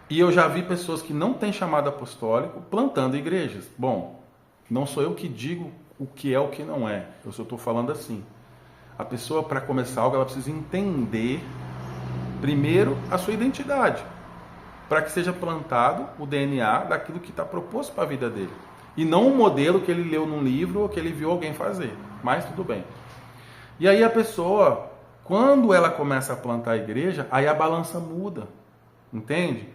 E eu já vi pessoas que não têm chamado apostólico plantando igrejas. Bom, não sou eu que digo o que é o que não é. Eu só estou falando assim. A pessoa, para começar algo, ela precisa entender primeiro a sua identidade, para que seja plantado o DNA daquilo que está proposto para a vida dele. E não um modelo que ele leu num livro ou que ele viu alguém fazer. Mas tudo bem. E aí a pessoa, quando ela começa a plantar a igreja, aí a balança muda. Entende?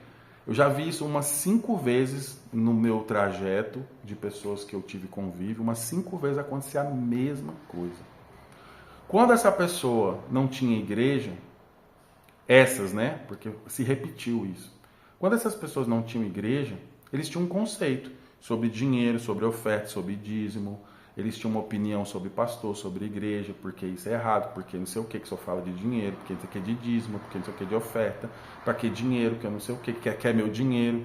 Eu já vi isso umas 5 vezes no meu trajeto de pessoas que eu tive convívio. Umas 5 vezes acontecia a mesma coisa. Quando essa pessoa não tinha igreja, essas, né? Porque se repetiu isso. Quando essas pessoas não tinham igreja, eles tinham um conceito sobre dinheiro, sobre oferta, sobre dízimo. Eles tinham uma opinião sobre pastor, sobre igreja, porque isso é errado, porque não sei o que só fala de dinheiro, porque não sei o que de dízimo, porque não sei o que de oferta, para que dinheiro, que eu não sei o que quer meu dinheiro.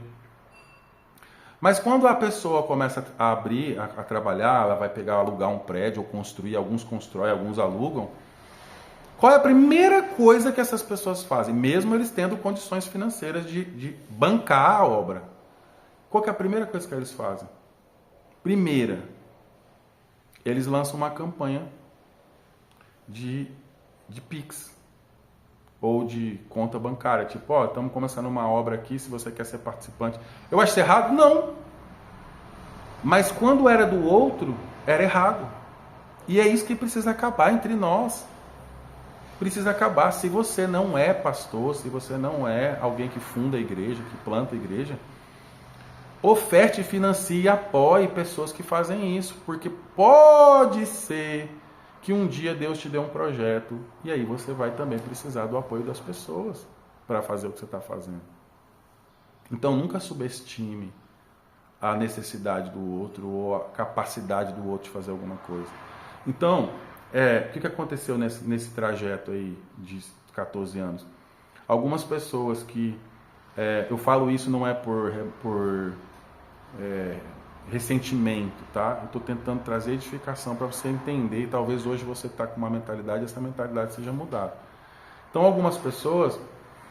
Mas quando a pessoa começa a abrir, a trabalhar, ela vai pegar, alugar um prédio ou construir, alguns constroem, alguns alugam. Qual é a primeira coisa que essas pessoas fazem, mesmo eles tendo condições financeiras de bancar a obra? Qual que é a primeira coisa que eles fazem? Primeira, eles lançam uma campanha de Pix ou de conta bancária, tipo, ó, estamos começando uma obra aqui, se você quer ser participante. Eu acho errado? Não. Mas quando era do outro, era errado. E é isso que precisa acabar entre nós. Precisa acabar. Se você não é pastor, se você não é alguém que funda a igreja, que planta a igreja, oferte, financie e apoie pessoas que fazem isso, porque pode ser que um dia Deus te dê um projeto e aí você vai também precisar do apoio das pessoas para fazer o que você está fazendo. Então nunca subestime a necessidade do outro ou a capacidade do outro de fazer alguma coisa. Então, o que aconteceu nesse trajeto aí de 14 anos? Algumas pessoas que... eu falo isso não é por ressentimento, tá? Eu estou tentando trazer edificação para você entender e talvez hoje você está com uma mentalidade, essa mentalidade seja mudada. Então algumas pessoas,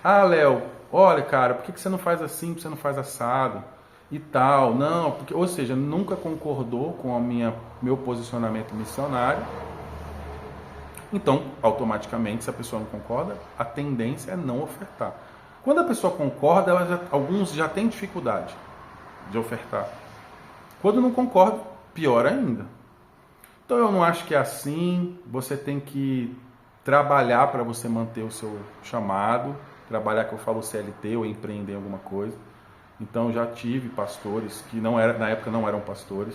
Léo, olha cara, por que você não faz assim, por que você não faz assado e tal? Não, porque, ou seja, nunca concordou com meu posicionamento missionário. Então, automaticamente, se a pessoa não concorda, a tendência é não ofertar. Quando a pessoa concorda, alguns já têm dificuldade de ofertar. Quando não concorda, pior ainda. Então eu não acho que é assim. Você tem que trabalhar para você manter o seu chamado, trabalhar, que eu falo CLT, ou empreender em alguma coisa. Então já tive pastores que na época não eram pastores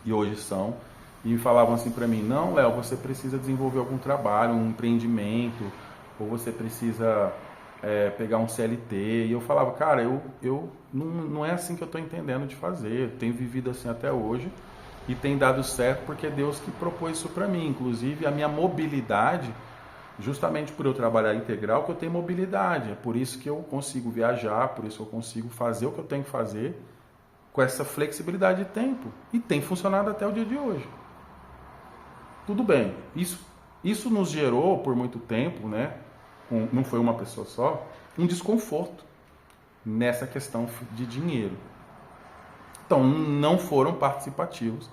e hoje são, e me falavam assim para mim: não, Léo, você precisa desenvolver algum trabalho, um empreendimento, ou você precisa pegar um CLT. E eu falava: cara, eu não é assim que eu estou entendendo de fazer. Eu tenho vivido assim até hoje e tem dado certo porque é Deus que propôs isso para mim. Inclusive a minha mobilidade, justamente por eu trabalhar integral, que eu tenho mobilidade. É por isso que eu consigo viajar, por isso que eu consigo fazer o que eu tenho que fazer com essa flexibilidade de tempo. E tem funcionado até o dia de hoje. Tudo bem, isso nos gerou por muito tempo, né? Não foi uma pessoa só, um desconforto nessa questão de dinheiro. Então, não foram participativos.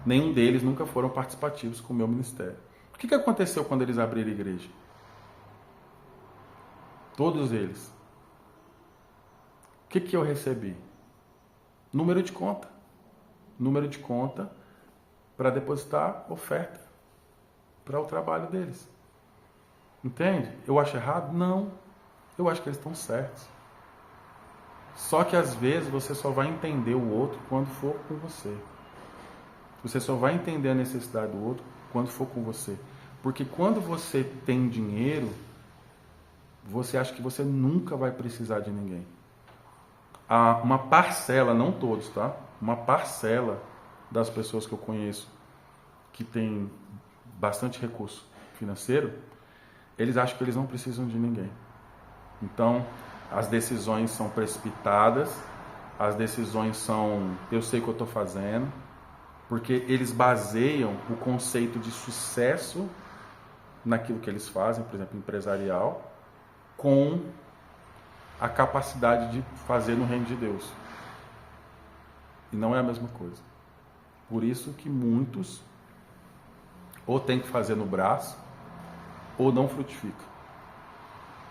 Nenhum deles nunca foram participativos com o meu ministério. O que aconteceu quando eles abriram a igreja? Todos eles. O que eu recebi? Número de conta. Número de conta para depositar oferta para o trabalho deles. Entende? Eu acho errado? Não. Eu acho que eles estão certos. Só que às vezes você só vai entender o outro quando for com você. Você só vai entender a necessidade do outro quando for com você. Porque quando você tem dinheiro, você acha que você nunca vai precisar de ninguém. Há uma parcela, não todos, tá? Uma parcela das pessoas que eu conheço que tem bastante recurso financeiro, eles acham que eles não precisam de ninguém. Então, as decisões são precipitadas, as decisões são, eu sei o que eu estou fazendo, porque eles baseiam o conceito de sucesso naquilo que eles fazem, por exemplo, empresarial, com a capacidade de fazer no reino de Deus. E não é a mesma coisa. Por isso que muitos ou tem que fazer no braço, ou não frutifica.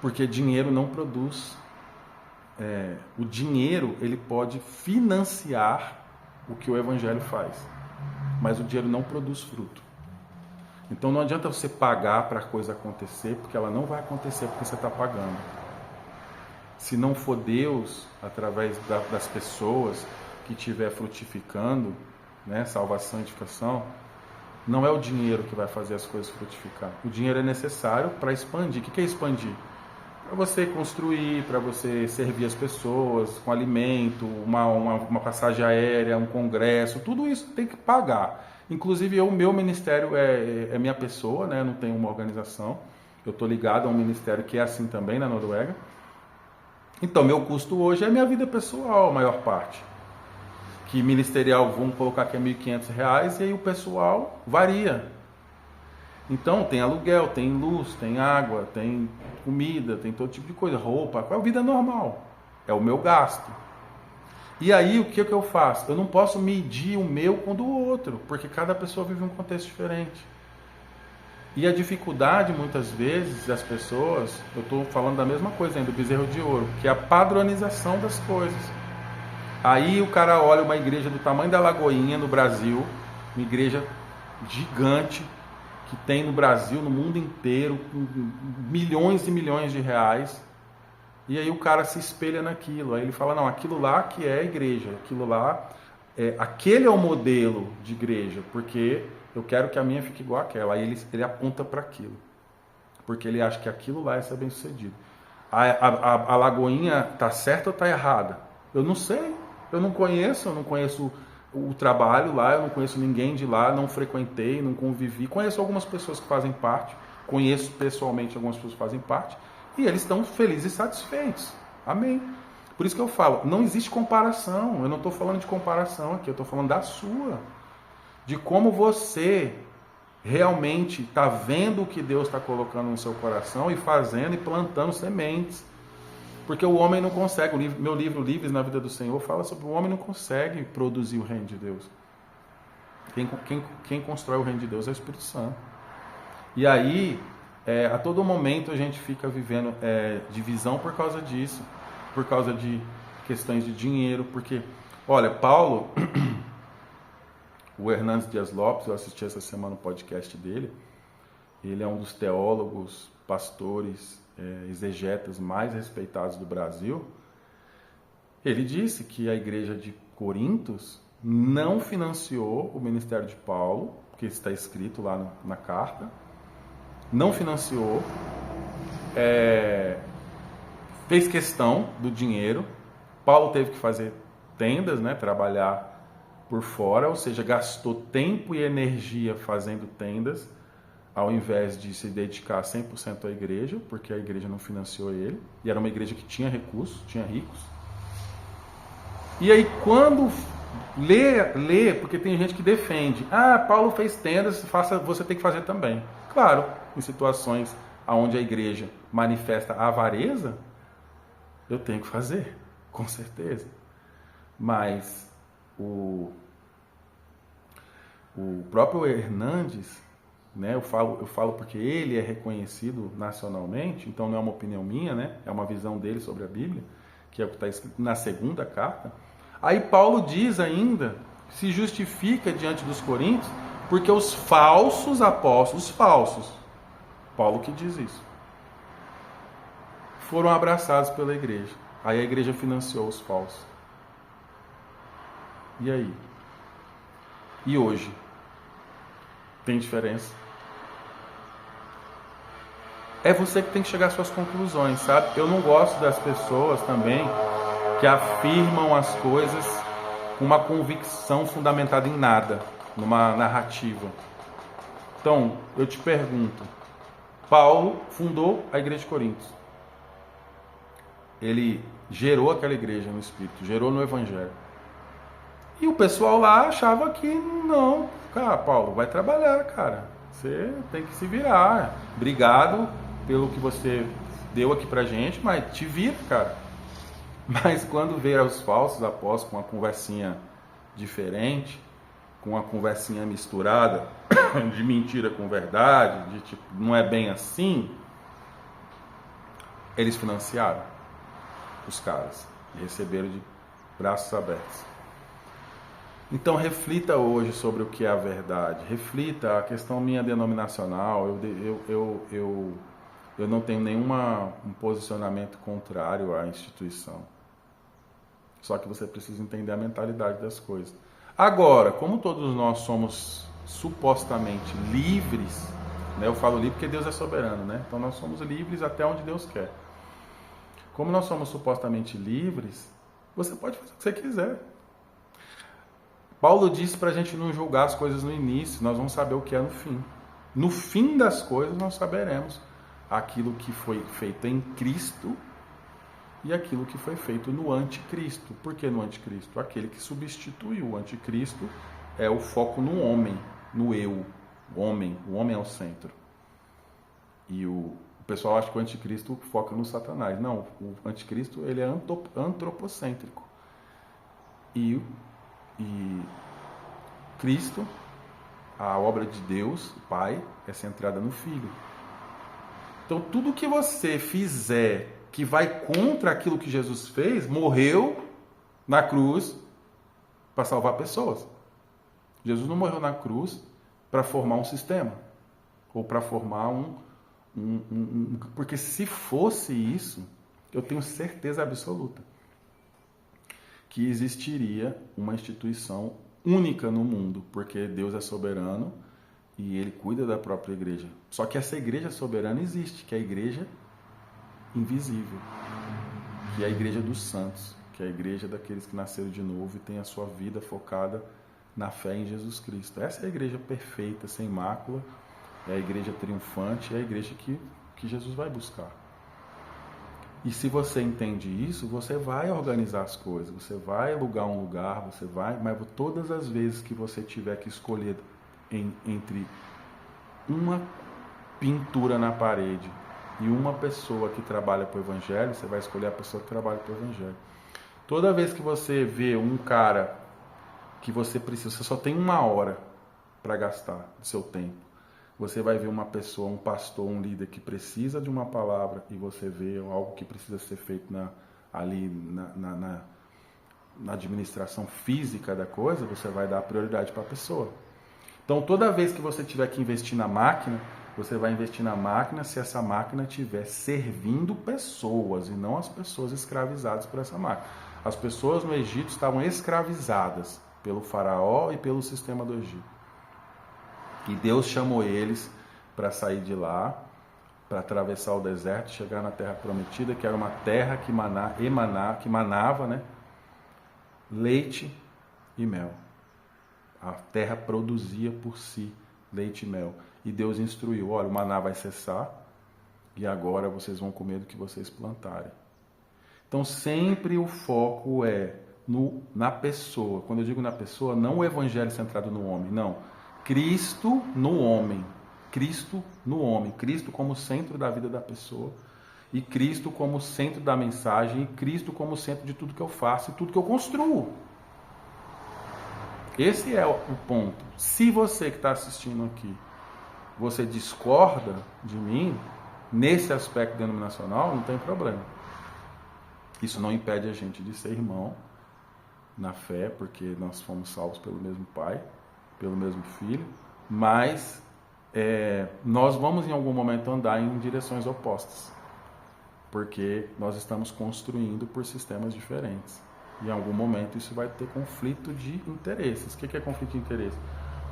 Porque dinheiro não produz. O dinheiro, ele pode financiar o que o evangelho faz. Mas o dinheiro não produz fruto. Então não adianta você pagar para a coisa acontecer, porque ela não vai acontecer porque você está pagando. Se não for Deus, através das pessoas que estiver frutificando, né, salvação e edificação, não é o dinheiro que vai fazer as coisas frutificar. O dinheiro é necessário para expandir. O que é expandir? Para você construir, para você servir as pessoas com alimento, uma passagem aérea, um congresso, tudo isso tem que pagar. Inclusive, o meu ministério é minha pessoa, né? Eu não tenho uma organização. Eu estou ligado a um ministério que é assim também na Noruega. Então, meu custo hoje é minha vida pessoal, a maior parte. Que ministerial, vamos colocar que é R$ 1.500, e aí o pessoal varia. Então, tem aluguel, tem luz, tem água, tem comida, tem todo tipo de coisa, roupa, é a vida normal. É o meu gasto. E aí, o que eu faço? Eu não posso medir o meu com o do outro, porque cada pessoa vive um contexto diferente. E a dificuldade, muitas vezes, das pessoas, eu estou falando da mesma coisa ainda, do bezerro de ouro, que é a padronização das coisas. Aí o cara olha uma igreja do tamanho da Lagoinha, no Brasil, uma igreja gigante, que tem no Brasil, no mundo inteiro, com milhões e milhões de reais, e aí o cara se espelha naquilo, aí ele fala, não, aquilo lá que é a igreja, aquilo lá, aquele é o modelo de igreja, porque eu quero que a minha fique igual àquela. Aí ele aponta para aquilo, porque ele acha que aquilo lá é ser bem sucedido. A Lagoinha está certa ou está errada? Eu não sei, eu não conheço o trabalho lá, eu não conheço ninguém de lá, não frequentei, não convivi. Conheço algumas pessoas que fazem parte, conheço pessoalmente algumas pessoas que fazem parte, e eles estão felizes e satisfeitos. Amém. Por isso que eu falo, não existe comparação. Eu não estou falando de comparação aqui, eu estou falando da sua. De como você realmente está vendo o que Deus está colocando no seu coração e fazendo e plantando sementes. Porque o homem não consegue, meu livro Livres na Vida do Senhor fala sobre o homem não consegue produzir o reino de Deus. Quem constrói o reino de Deus é o Espírito Santo. E aí, a todo momento a gente fica vivendo divisão por causa disso, por causa de questões de dinheiro, porque, olha, Paulo, o Hernandes Dias Lopes, eu assisti essa semana o podcast dele, ele é um dos teólogos, pastores, exegetas mais respeitados do Brasil. Ele disse que a igreja de Corintos não financiou o ministério de Paulo, porque está escrito lá na carta, não financiou, fez questão do dinheiro. Paulo teve que fazer tendas, né, trabalhar por fora, ou seja, gastou tempo e energia fazendo tendas, ao invés de se dedicar 100% à igreja, porque a igreja não financiou ele, e era uma igreja que tinha recursos, tinha ricos. E aí quando lê, porque tem gente que defende, Paulo fez tendas, você tem que fazer também. Claro, em situações onde a igreja manifesta a avareza, eu tenho que fazer, com certeza. Mas o próprio Hernandes, né, eu falo porque ele é reconhecido nacionalmente, então não é uma opinião minha, né, é uma visão dele sobre a Bíblia, que é o que está escrito na segunda carta. Aí Paulo diz ainda, se justifica diante dos coríntios, porque os falsos apóstolos, Paulo que diz isso, foram abraçados pela igreja. Aí a igreja financiou os falsos. E aí? E hoje? Tem diferença? É você que tem que chegar às suas conclusões, sabe? Eu não gosto das pessoas também que afirmam as coisas com uma convicção fundamentada em nada, numa narrativa. Então, eu te pergunto, Paulo fundou a igreja de Corinto. Ele gerou aquela igreja no Espírito, gerou no Evangelho. E o pessoal lá achava que não, cara, Paulo, vai trabalhar, cara. Você tem que se virar. Obrigado pelo que você deu aqui pra gente, mas te vira, cara. Mas quando vê os falsos apóstolos com uma conversinha diferente, com uma conversinha misturada de mentira com verdade, de tipo, não é bem assim, eles financiaram os caras e receberam de braços abertos. Então reflita hoje sobre o que é a verdade. Reflita a questão minha denominacional. Eu não tenho um posicionamento contrário à instituição. Só que você precisa entender a mentalidade das coisas. Agora, como todos nós somos supostamente livres, né? Eu falo livre porque Deus é soberano, né? Então nós somos livres até onde Deus quer. Como nós somos supostamente livres, você pode fazer o que você quiser. Paulo disse para a gente não julgar as coisas no início, nós vamos saber o que é no fim. No fim das coisas nós saberemos aquilo que foi feito em Cristo e aquilo que foi feito no anticristo. Por que no anticristo? Aquele que substituiu o anticristo é o foco no homem, no eu, o homem é o centro. E o pessoal acha que o anticristo foca no Satanás. Não, o anticristo ele é antropocêntrico. E Cristo, a obra de Deus, o Pai, é centrada no Filho. Então tudo que você fizer que vai contra aquilo que Jesus fez, morreu na cruz para salvar pessoas. Jesus não morreu na cruz para formar um sistema ou para formar porque se fosse isso, eu tenho certeza absoluta que existiria uma instituição única no mundo, porque Deus é soberano e Ele cuida da própria igreja. Só que essa igreja soberana existe, que é a igreja invisível, que é a igreja dos santos, que é a igreja daqueles que nasceram de novo e têm a sua vida focada na fé em Jesus Cristo. Essa é a igreja perfeita, sem mácula, é a igreja triunfante, é a igreja que Jesus vai buscar. E se você entende isso, você vai organizar as coisas, você vai alugar um lugar, mas todas as vezes que você tiver que escolher entre uma pintura na parede e uma pessoa que trabalha para o Evangelho, você vai escolher a pessoa que trabalha para o Evangelho. Toda vez que você vê um cara que você só tem 1 hora para gastar do seu tempo, você vai ver uma pessoa, um pastor, um líder que precisa de uma palavra e você vê algo que precisa ser feito na administração física da coisa, você vai dar prioridade para a pessoa. Então, toda vez que você tiver que investir na máquina, você vai investir na máquina se essa máquina estiver servindo pessoas e não as pessoas escravizadas por essa máquina. As pessoas no Egito estavam escravizadas pelo faraó e pelo sistema do Egito. E Deus chamou eles para sair de lá, para atravessar o deserto, chegar na terra prometida, que era uma terra que manava, né, leite e mel. A terra produzia por si leite e mel. E Deus instruiu, olha, o maná vai cessar e agora vocês vão comer do que vocês plantarem. Então sempre o foco é na pessoa. Quando eu digo na pessoa, não o evangelho centrado no homem, não. Cristo no homem. Cristo no homem. Cristo como centro da vida da pessoa. E Cristo como centro da mensagem. E Cristo como centro de tudo que eu faço e tudo que eu construo. Esse é o ponto. Se você que está assistindo aqui, você discorda de mim, nesse aspecto denominacional, não tem problema. Isso não impede a gente de ser irmão na fé, porque nós fomos salvos pelo mesmo Pai, pelo mesmo Filho, mas nós vamos em algum momento andar em direções opostas, porque nós estamos construindo por sistemas diferentes. E em algum momento isso vai ter conflito de interesses. O que é conflito de interesse?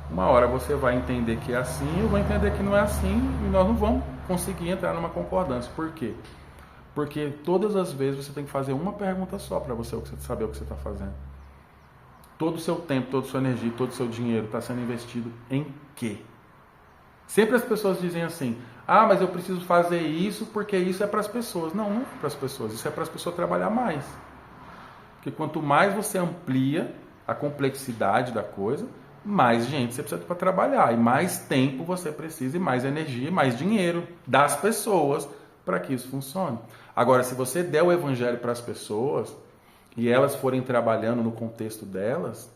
Uma hora você vai entender que é assim, eu vou entender que não é assim, e nós não vamos conseguir entrar numa concordância. Por quê? Porque todas as vezes você tem que fazer uma pergunta só para você saber o que você está fazendo. Todo o seu tempo, toda a sua energia, todo o seu dinheiro está sendo investido em quê? Sempre as pessoas dizem assim, mas eu preciso fazer isso porque isso é para as pessoas. Não, não é para as pessoas, isso é para as pessoas trabalhar mais. Porque quanto mais você amplia a complexidade da coisa, mais gente você precisa para trabalhar. E mais tempo você precisa, e mais energia, e mais dinheiro das pessoas para que isso funcione. Agora, se você der o evangelho para as pessoas e elas forem trabalhando no contexto delas,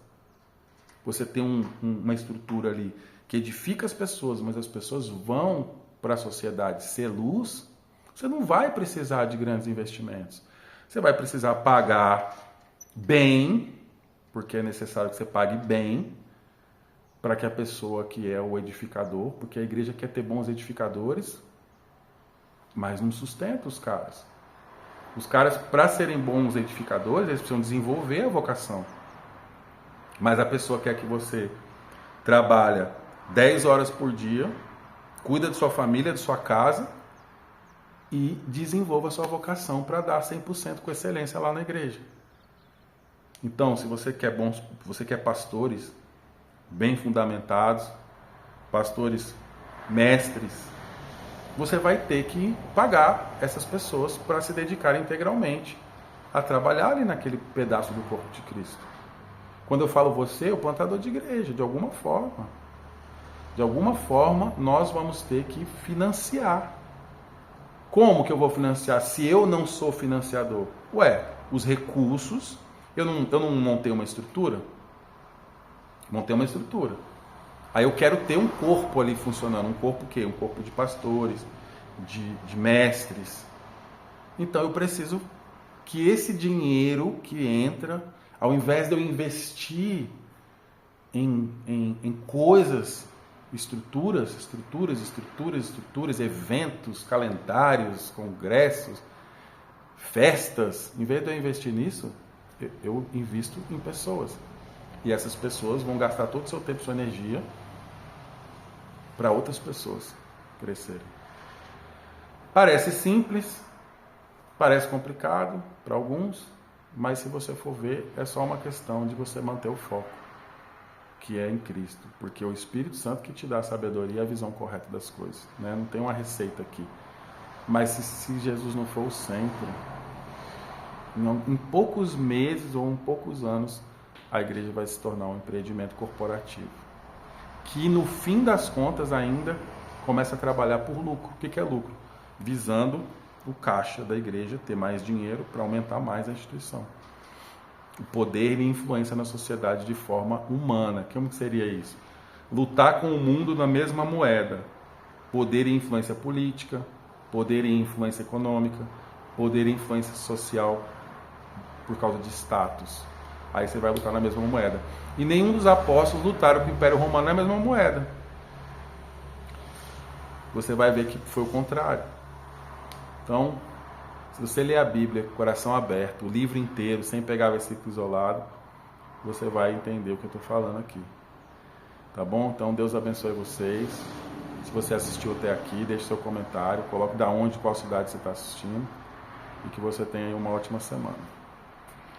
você tem uma estrutura ali que edifica as pessoas, mas as pessoas vão para a sociedade ser luz, você não vai precisar de grandes investimentos. Você vai precisar pagar bem, porque é necessário que você pague bem para que a pessoa que é o edificador, porque a igreja quer ter bons edificadores, mas não sustenta os caras. Os caras, para serem bons edificadores, eles precisam desenvolver a vocação. Mas a pessoa quer que você trabalhe 10 horas por dia, cuida de sua família, de sua casa e desenvolva a sua vocação para dar 100% com excelência lá na igreja. Então, se você quer pastores bem fundamentados, pastores mestres, você vai ter que pagar essas pessoas para se dedicarem integralmente a trabalhar ali naquele pedaço do corpo de Cristo. Quando eu falo você, o plantador de igreja, de alguma forma, nós vamos ter que financiar. Como que eu vou financiar se eu não sou financiador? Os recursos, eu não montei uma estrutura? Montei uma estrutura. Aí eu quero ter um corpo ali funcionando. Um corpo o quê? Um corpo de pastores, de mestres. Então eu preciso que esse dinheiro que entra, ao invés de eu investir em coisas, estruturas, eventos, calendários, congressos, festas, em vez de eu investir nisso, eu invisto em pessoas. E essas pessoas vão gastar todo o seu tempo e sua energia para outras pessoas crescerem. Parece simples, parece complicado para alguns, mas se você for ver, é só uma questão de você manter o foco, que é em Cristo, porque é o Espírito Santo que te dá a sabedoria e a visão correta das coisas, né? Não tem uma receita aqui. Mas se Jesus não for o centro, em poucos meses ou em poucos anos, a igreja vai se tornar um empreendimento corporativo, que no fim das contas ainda começa a trabalhar por lucro. O que é lucro? Visando o caixa da igreja ter mais dinheiro para aumentar mais a instituição. O poder e influência na sociedade de forma humana. Como seria isso? Lutar com o mundo na mesma moeda. Poder e influência política, poder e influência econômica, poder e influência social por causa de status. Aí você vai lutar na mesma moeda. E nenhum dos apóstolos lutaram com o Império Romano na mesma moeda. Você vai ver que foi o contrário. Então, se você ler a Bíblia com o coração aberto, o livro inteiro, sem pegar versículo isolado, você vai entender o que eu estou falando aqui. Tá bom? Então, Deus abençoe vocês. Se você assistiu até aqui, deixe seu comentário, coloque de onde, qual cidade você está assistindo, e que você tenha uma ótima semana.